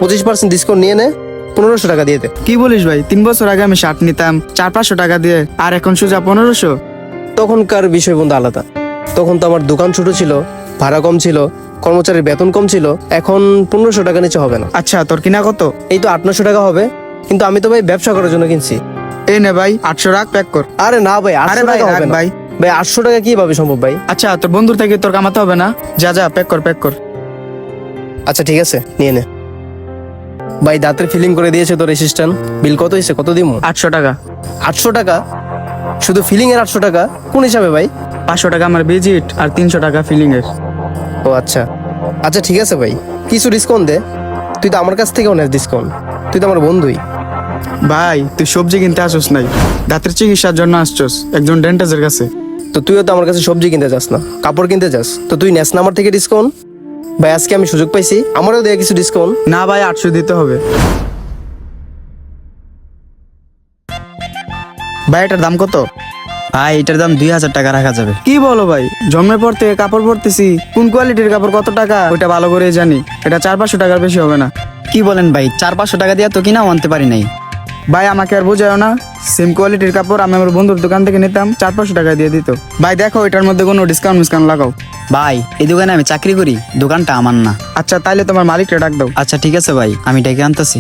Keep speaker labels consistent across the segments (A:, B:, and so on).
A: 25% discount নিয়ে নে, 1500 টাকা দিয়ে দে।
B: কি বলিস ভাই, 3 বছর আগে আমি শার্ট নিতাম 400-500 টাকা দিয়ে, আর এখন সোজা 1500।
A: তখনকার বিষয় বন্ধু আলাদা। তখন তো আমার দোকান ছোট ছিল, ভাড়া কম ছিল, কর্মচারীর বেতন কম ছিল। এখন 1500 টাকা নিচে হবে না।
B: আচ্ছা, তোর কিনা কত?
A: এই তো 800 টাকা হবে, কিন্তু আমি তো ভাই ব্যবসা করার জন্য কিনছি।
B: এই নে ভাই, 800 রাখ, প্যাক কর।
A: আরে না ভাই, 800
B: আরে ভাই,
A: টাকা হবে
B: রাখ
A: না
B: ভাই।
A: ভাই 800 টাকা কিভাবে সম্ভব ভাই?
B: আচ্ছা, তোর বন্ধুর থেকে তোর কামাতে হবে না, যা যা প্যাক কর, প্যাক কর।
A: আচ্ছা ঠিক আছে, নিয়ে নে। ভাই দাঁতের ফিলিং করে দিয়েছে তোর অ্যাসিস্ট্যান্ট। বিল কত হয়েছে, কত দিমু?
B: 800 টাকা।
A: 800 টাকা? শুধু ফিলিং এর 800 টাকা? কোন হিসাবে ভাই?
B: 500 টাকা আমার ভিজিট আর 300 টাকা ফিলিং এর।
A: ও আচ্ছা আচ্ছা, ঠিক আছে ভাই, কিছু ডিসকাউন্ট দে। তুই তো আমার কাছ থেকেও নেস ডিসকাউন্ট, তুই তো আমার বন্ধুই।
B: ভাই, তুই সবজি কিনতে আসছ নাই, দাঁতের চিকিৎসার জন্য আসছস একজন ডেন্টিস্টের কাছে।
A: তো তুইও তো আমার কাছে সবজি কিনতে যাস না, কাপড় কিনতে যাস, তো তুই নেস না আমার থেকে ডিসকাউন্ট? ভাই আজকে আমি সুযোগ পাইছি, আমারও দেয় কিছু ডিসকাউন্ট।
B: না ভাই, 800 দিতে হবে। ভাই, এটার দাম কত?
C: ভাই এটার দাম 2000 টাকা রাখা যাবে।
B: কি বলো ভাই, জন্মের পর থেকে কাপড় পরতেছি, কোন কোয়ালিটির কাপড় কত টাকা ওইটা ভালো করে জানি। এটা 400-500 টাকার বেশি হবে না।
C: কি বলেন ভাই, 400-500 টাকা দিয়ে তো কিনাও আনতে পারি নাই।
B: ভাই আমাকে আর বোঝাও না, সেম কোয়ালিটির কাপড় আমি আমার বন্ধুর দোকান থেকে নিতাম, 400-500 টাকা দিয়ে দিত। ভাই দেখো, এটার মধ্যে কোনো ডিসকাউন্ট লাগাও।
C: ভাই এই দোকানে আমি চাকরি করি, দোকানটা আমার না।
B: আচ্ছা, তাইলে তোমার মালিকটা ডাক দাও।
C: আচ্ছা ঠিক আছে ভাই, আমি ডেকে আনতেছি।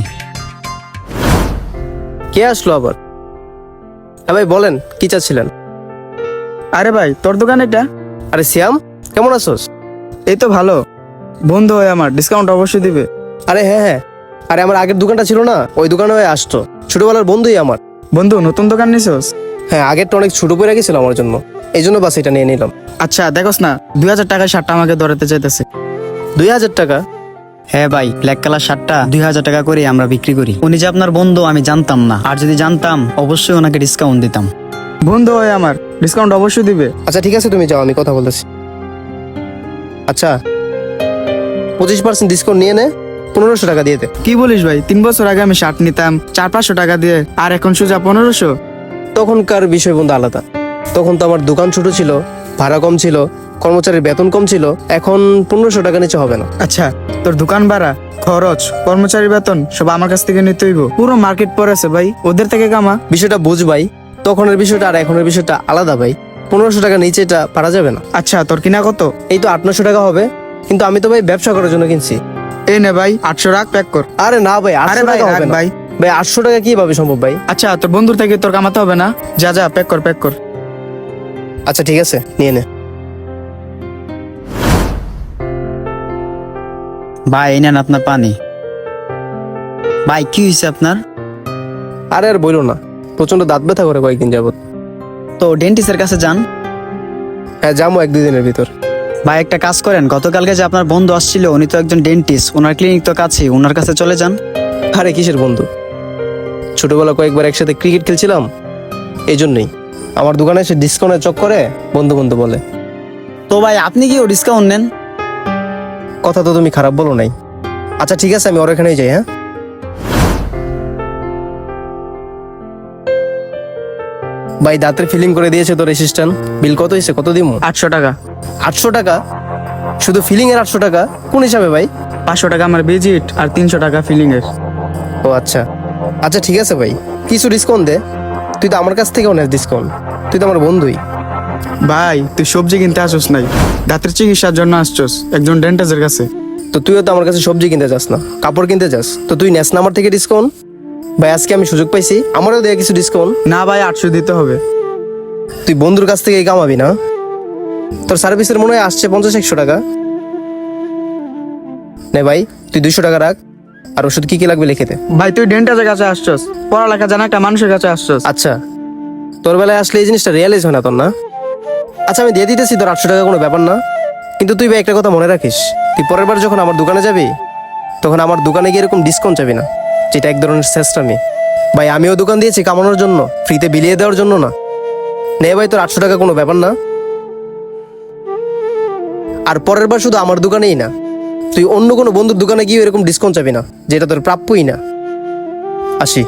A: কে আসলো আবার? হ্যাঁ ভাই বলেন, কি চাচ্ছিলেন?
B: আরে ভাই, তোর দোকান এটা?
A: আরে শ্যাম, কেমন আছোস?
B: এই তো ভালো, বন্ধু হয় আমার, ডিসকাউন্ট অবশ্যই দিবে।
A: আরে হ্যাঁ হ্যাঁ, আরে আমার আগের দোকানটা ছিল না, ওই দোকানে হয়ে আসতো, ছোটবেলার বন্ধুই আমার।
B: বন্ধু, নতুন দোকান নিছোস?
A: হ্যাঁ, আগেরটা অনেক ছোট পড়ে গেছিল আমার জন্য, এই জন্য বাস এটা নিয়ে নিলাম।
B: আচ্ছা দেখোস না, 2000 টাকায় শার্টটা আমাকে ধরাতে চাইতেছে।
A: 2000 টাকা?
C: হ্যাঁ ভাই, ব্ল্যাক কালার শার্টটা 2000 টাকা করে আমরা বিক্রি করি। উনি যে আপনার বন্ধু আমি জানতাম না, আর যদি জানতাম অবশ্যই ওনাকে ডিসকাউন্ট দিতাম।
B: বন্ধু হয় আমার, ডিসকাউন্ট অবশ্যই দিবে।
A: আচ্ছা ঠিক আছে, তুমি যাও, আমি কথা বলতেছি। আচ্ছা, 25% ডিসকাউন্ট নিয়ে নে, 1500 টাকা দিয়ে দে।
B: কি বলিস ভাই, 3 বছর আগে আমি শার্ট নিতাম 400-500 টাকা দিয়ে, আর এখন সোজা 1500।
A: তখনকার বিষয় বন্ধু আলাদা। তখন তো আমার দোকান ছোট ছিল, ভাড়া কম ছিল, কর্মচারীর বেতন কম ছিল। এখন 1500 টাকা নিচে হবে না।
B: আচ্ছা, তোর দোকান ভাড়া, খরচ, কর্মচারী বেতন সব আমার কাছ থেকে নিতে হইব। পুরো মার্কেট পড়েছে ভাই, ওদের থেকে কামা।
A: বিষয়টা বুঝ ভাই, তখনের বিষয়টা আর এখনের বিষয়টা আলাদা ভাই। 1500 টাকা নিচে এটা পারা যাবে না।
B: আচ্ছা, তোর কিনা কত?
A: এই তো 800 টাকা হবে, কিন্তু আমি তো ভাই ব্যবসা করার জন্য কিনছি।
B: এই নে ভাই, 800 রাখ, প্যাক কর।
A: আরে না ভাই, 800
B: আরে ভাই,
A: টাকা
B: রাখ
A: হবে না
B: ভাই।
A: ভাই 800 টাকা কিভাবে সম্ভব ভাই?
B: আচ্ছা, তোর বন্ধুর থেকে তোর কামাতে হবে না, যা যা প্যাক কর, প্যাক কর।
A: আচ্ছা ঠিক আছে, নিয়ে নে।
C: ভাই এই নেন আপনার পানি। ভাই কি হয়েছে আপনার?
A: আরে আর বইলো না, প্রচন্ড দাঁত ব্যথা করে কয়েকদিন যাবত।
C: তো ডেন্টিস্টের কাছে যান।
A: হ্যাঁ যাবো 1-2 দিনের ভিতর।
C: ভাই একটা কাজ করেন, গতকালকে যে আপনার বন্ধু আসছিল উনি তো একজন ডেন্টিস্ট, ওনার ক্লিনিক তো কাছে, ওনার কাছে চলে যান।
A: আরে কিসের বন্ধু, ছোটবেলা কয়েকবার একসাথে ক্রিকেট খেলছিলাম, এই জন্যই। আমার দোকানে এসে ডিসকাউন্টের চক্করে বন্ধু বন্ধু বলে।
C: তো ভাই আপনি কি ও ডিসকাউন্ট নেন?
A: কথা তো তুমি খারাপ বলো নাই। আচ্ছা ঠিক আছে, আমি ওর এখানেই যাই। হ্যাঁ ভাই দাঁতের ফিলিং করে দিয়েছে তোর অ্যাসিস্ট্যান্ট। বিল কত হয়েছে, কত দিমু?
B: 800 টাকা।
A: 800 টাকা? শুধু ফিলিং এর 800 টাকা? কোন হিসাবে ভাই?
B: 500 টাকা আমার ভিজিট আর 300 টাকা ফিলিং এর।
A: ও আচ্ছা আচ্ছা, ঠিক আছে ভাই, কিছু ডিসকাউন্ট দে। তুই তো আমার কাছ থেকেও নেস ডিসকাউন্ট, তুই তো আমার বন্ধুই।
B: ভাই, তুই সবজি কিনতে আসছ নাই, দাঁতের চিকিৎসার জন্য আসছস একজন ডেন্টিস্টের কাছে।
A: তো তুইও তো আমার কাছে সবজি কিনতে যাস না, কাপড় কিনতে যাস, তো তুই নেস না আমার থেকে ডিসকাউন্ট? ভাই আজকে আমি সুযোগ পাইছি, আমারও দেয় কিছু ডিসকাউন্ট।
B: না ভাই, 800 দিতে হবে।
A: তুই বন্ধুর কাছ থেকে কামাবি না? তোর সার্ভিসের মনে হয় আসছে 50-100 টাকা। নে ভাই, তুই 200 টাকা রাখ, আর ওষুধ কি কি লাগবে লিখে দে।
B: ভাই, তুই ডেন্টিস্টের কাছে আসছস, পড়ালেখা জানা একটা মানুষের কাছে আসছস।
A: আচ্ছা, তোর বেলায় আসলে এই জিনিসটা রিয়েলাইজ হয় না তোর, না? আচ্ছা আমি দিয়ে দিতেছি, তোর 800 টাকা কোনো ব্যাপার না। কিন্তু তুই ভাই একটা কথা মনে রাখিস, তুই পরের বার যখন আমার দোকানে যাবি, তখন আমার দোকানে গিয়ে এরকম ডিসকাউন্ট চাবি না, যেটা এক ধরনের চেষ্টামি। ভাই আমিও দোকান দিয়েছি কামানোর জন্য, ফ্রিতে বিলিয়ে দেওয়ার জন্য না। নে ভাই, তোর 800 টাকা কোনো ব্যাপার না। আর পরের বার শুধু আমার দোকানেই না, তুই অন্য কোনো বন্ধুর দোকানে গিয়ে এরকম ডিসকাউন্ট চাবি না, যেটা তোর প্রাপ্যই না। আসি।